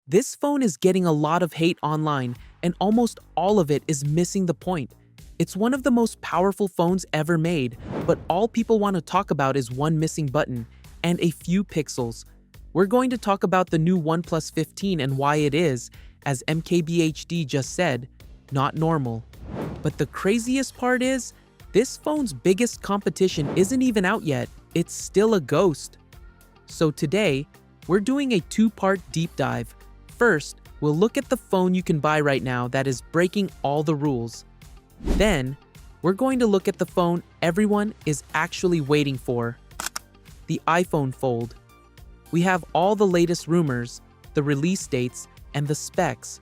This phone is getting a lot of hate online, and almost all of it is missing the point. It's one of the most powerful phones ever made, but all people want to talk about is one missing button and a few pixels. We're going to talk about the new OnePlus 15 and why it is, as MKBHD just said, not normal. But the craziest part is, this phone's biggest competition isn't even out yet. It's still a ghost. So today, we're doing a two-part deep dive. First, we'll look at the phone you can buy right now that is breaking all the rules. Then, we're going to look at the phone everyone is actually waiting for, the iPhone Fold. We have all the latest rumors, the release dates, and the specs.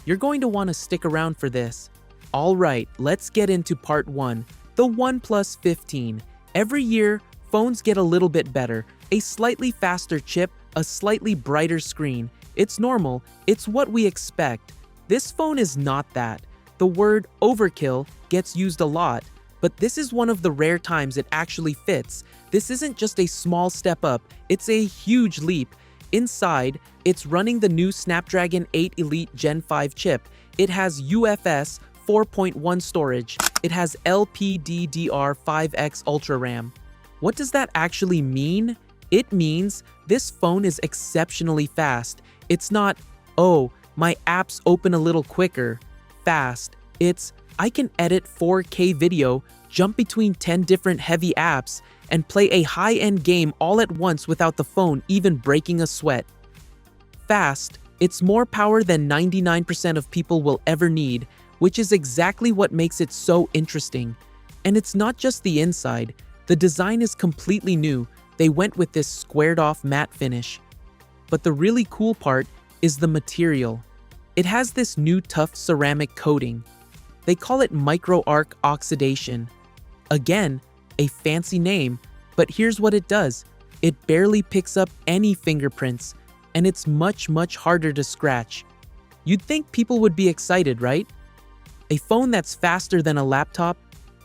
You're going to want to stick around for this. Alright, let's get into part 1, the OnePlus 15. Every year, phones get a little bit better, a slightly faster chip, a slightly brighter screen. It's normal, it's what we expect. This phone is not that. The word overkill gets used a lot, but this is one of the rare times it actually fits. This isn't just a small step up, it's a huge leap. Inside, it's running the new Snapdragon 8 Elite Gen 5 chip. It has UFS 4.1 storage. It has LPDDR5X Ultra RAM. What does that actually mean? It means this phone is exceptionally fast. It's not, oh, my apps open a little quicker. Fast. It's, I can edit 4K video, jump between 10 different heavy apps, and play a high-end game all at once without the phone even breaking a sweat. Fast. It's more power than 99% of people will ever need, which is exactly what makes it so interesting. And it's not just the inside. The design is completely new. They went with this squared-off matte finish. But the really cool part is the material. It has this new tough ceramic coating. They call it micro-arc oxidation. Again, a fancy name, but here's what it does. It barely picks up any fingerprints, and it's much harder to scratch. You'd think people would be excited, right? A phone that's faster than a laptop?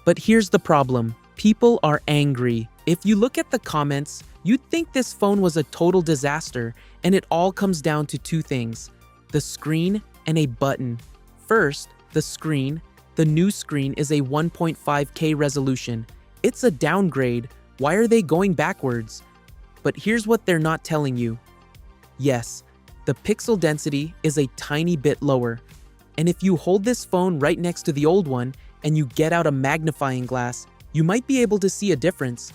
But here's the problem. People are angry. If you look at the comments, you'd think this phone was a total disaster, and it all comes down to two things: the screen and a button. First, the screen. The new screen is a 1.5K resolution. It's a downgrade. Why are they going backwards? But here's what they're not telling you. Yes, the pixel density is a tiny bit lower. And if you hold this phone right next to the old one and you get out a magnifying glass, you might be able to see a difference.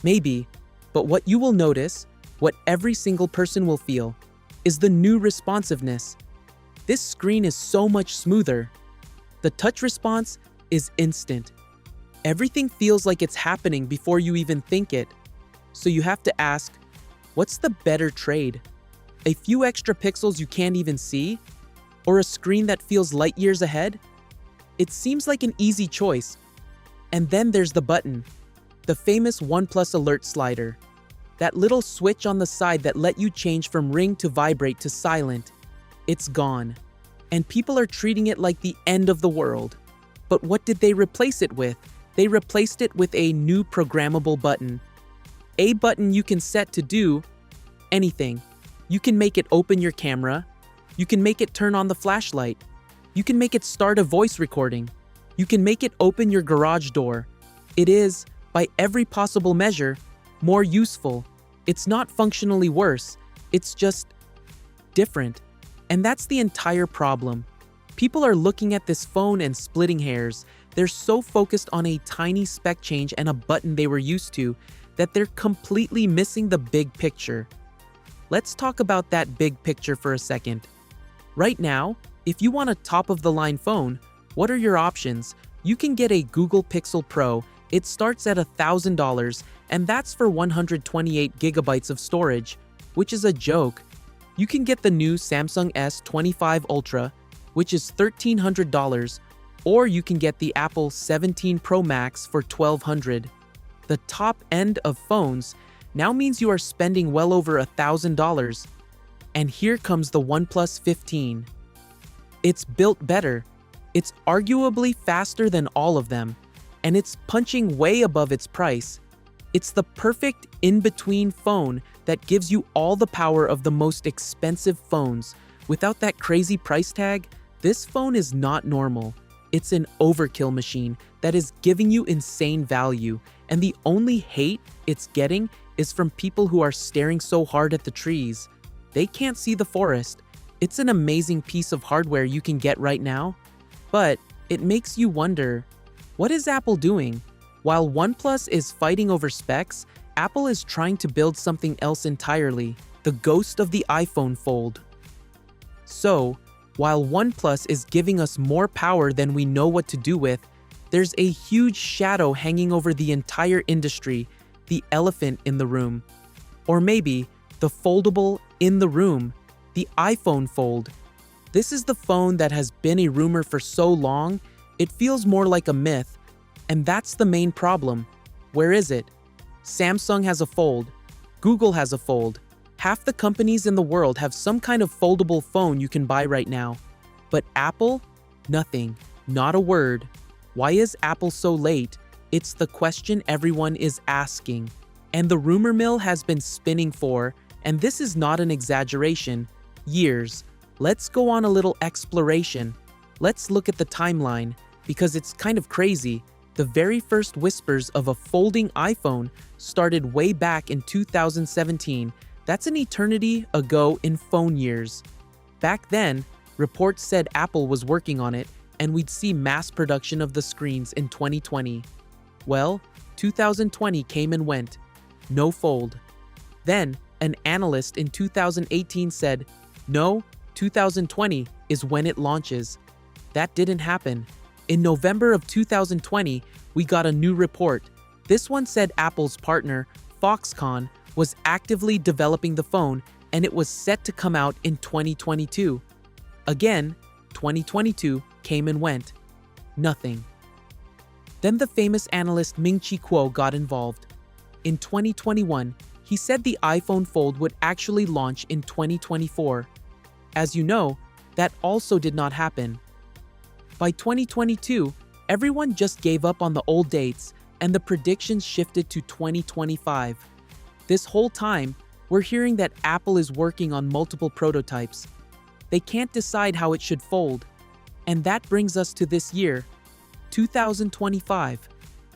Maybe, but what you will notice, what every single person will feel, is the new responsiveness. This screen is so much smoother. The touch response is instant. Everything feels like it's happening before you even think it. So you have to ask, what's the better trade? A few extra pixels you can't even see? Or a screen that feels light years ahead? It seems like an easy choice. And then there's the button, the famous OnePlus alert slider. That little switch on the side that let you change from ring to vibrate to silent. It's gone. And people are treating it like the end of the world. But what did they replace it with? They replaced it with a new programmable button. A button you can set to do anything. You can make it open your camera. You can make it turn on the flashlight. You can make it start a voice recording. You can make it open your garage door. It is, by every possible measure, more useful. It's not functionally worse. It's just different. And that's the entire problem. People are looking at this phone and splitting hairs. They're so focused on a tiny spec change and a button they were used to that they're completely missing the big picture. Let's talk about that big picture for a second. Right now, if you want a top-of-the-line phone, what are your options? You can get a Google Pixel Pro. It starts at $1,000, and that's for 128 gigabytes of storage, which is a joke. You can get the new Samsung S25 Ultra, which is $1,300, or you can get the Apple 17 Pro Max for $1,200. The top end of phones now means you are spending well over $1,000. And here comes the OnePlus 15. It's built better. It's arguably faster than all of them, and it's punching way above its price. It's the perfect in-between phone that gives you all the power of the most expensive phones. Without that crazy price tag, this phone is not normal. It's an overkill machine that is giving you insane value, and the only hate it's getting is from people who are staring so hard at the trees. They can't see the forest. It's an amazing piece of hardware you can get right now, but it makes you wonder, what is Apple doing? While OnePlus is fighting over specs, Apple is trying to build something else entirely, the ghost of the iPhone Fold. So, while OnePlus is giving us more power than we know what to do with, there's a huge shadow hanging over the entire industry, the elephant in the room. Or maybe the foldable in the room, the iPhone Fold. This is the phone that has been a rumor for so long, it feels more like a myth. And that's the main problem. Where is it? Samsung has a Fold. Google has a Fold. Half the companies in the world have some kind of foldable phone you can buy right now. But Apple? Nothing. Not a word. Why is Apple so late? It's the question everyone is asking. And the rumor mill has been spinning for, and this is not an exaggeration, years. Let's go on a little exploration. Let's look at the timeline, because it's kind of crazy. The very first whispers of a folding iPhone started way back in 2017. That's an eternity ago in phone years. Back then, reports said Apple was working on it, and we'd see mass production of the screens in 2020. Well, 2020 came and went. No Fold. Then, an analyst in 2018 said, no, 2020 is when it launches. That didn't happen. In November of 2020, we got a new report. This one said Apple's partner, Foxconn, was actively developing the phone, and it was set to come out in 2022. Again, 2022 came and went. Nothing. Then the famous analyst Ming-Chi Kuo got involved. In 2021, he said the iPhone Fold would actually launch in 2024. As you know, that also did not happen. By 2022, everyone just gave up on the old dates, and the predictions shifted to 2025. This whole time, we're hearing that Apple is working on multiple prototypes. They can't decide how it should fold. And that brings us to this year, 2025.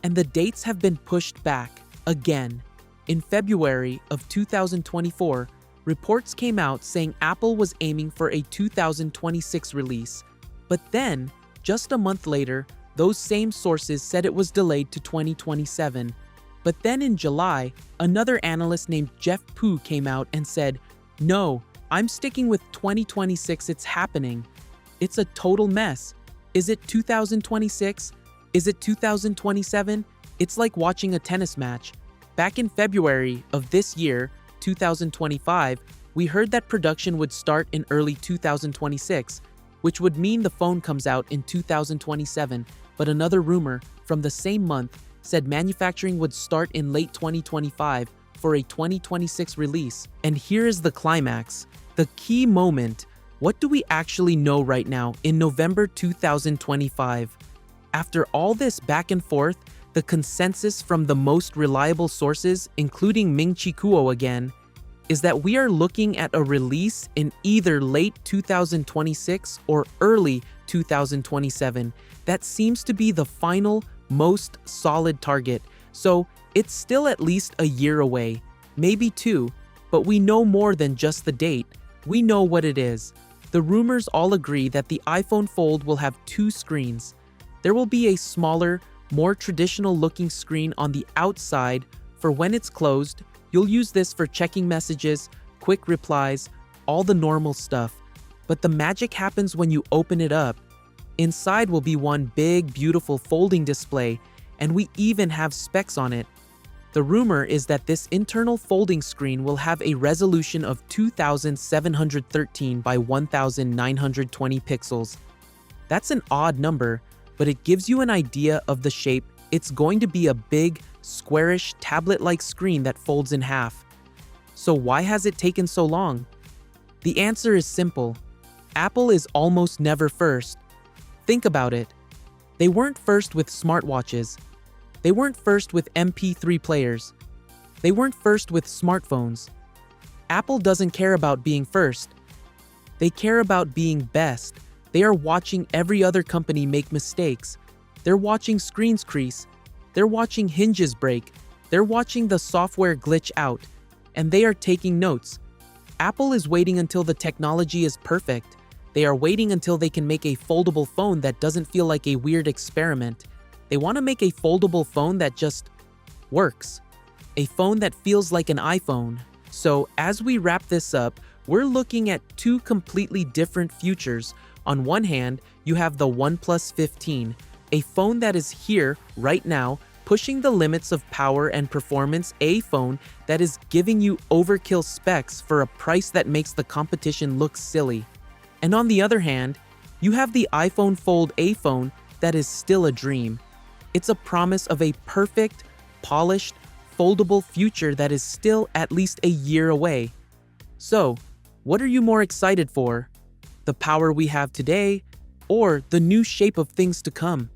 And the dates have been pushed back, again. In February of 2024, reports came out saying Apple was aiming for a 2026 release. But then, just a month later, those same sources said it was delayed to 2027. But then in July, another analyst named Jeff Pu came out and said, no, I'm sticking with 2026, it's happening. It's a total mess. Is it 2026? Is it 2027? It's like watching a tennis match. Back in February of this year, 2025, we heard that production would start in early 2026, which would mean the phone comes out in 2027, but another rumor from the same month said manufacturing would start in late 2025 for a 2026 release. And here is the climax, the key moment. What do we actually know right now in November 2025? After all this back and forth, the consensus from the most reliable sources, including Ming-Chi Kuo again, is that we are looking at a release in either late 2026 or early 2027. That seems to be the final, most solid target. So it's still at least a year away, maybe two, but we know more than just the date. We know what it is. The rumors all agree that the iPhone Fold will have two screens. There will be a smaller, more traditional-looking screen on the outside for when it's closed. You'll use this for checking messages, quick replies, all the normal stuff. But the magic happens when you open it up. Inside will be one big, beautiful folding display, and we even have specs on it. The rumor is that this internal folding screen will have a resolution of 2713 by 1920 pixels. That's an odd number, but it gives you an idea of the shape. It's going to be a big, squarish, tablet-like screen that folds in half. So why has it taken so long? The answer is simple. Apple is almost never first. Think about it. They weren't first with smartwatches. They weren't first with MP3 players. They weren't first with smartphones. Apple doesn't care about being first. They care about being best. They are watching every other company make mistakes. They're watching screens crease. They're watching hinges break. They're watching the software glitch out. And they are taking notes. Apple is waiting until the technology is perfect. They are waiting until they can make a foldable phone that doesn't feel like a weird experiment. They want to make a foldable phone that just works. A phone that feels like an iPhone. So as we wrap this up, we're looking at two completely different futures. On one hand, you have the OnePlus 15, a phone that is here right now, pushing the limits of power and performance, a phone that is giving you overkill specs for a price that makes the competition look silly. And on the other hand, you have the iPhone Fold, a phone that is still a dream. It's a promise of a perfect, polished, foldable future that is still at least a year away. So, what are you more excited for? The power we have today, or the new shape of things to come?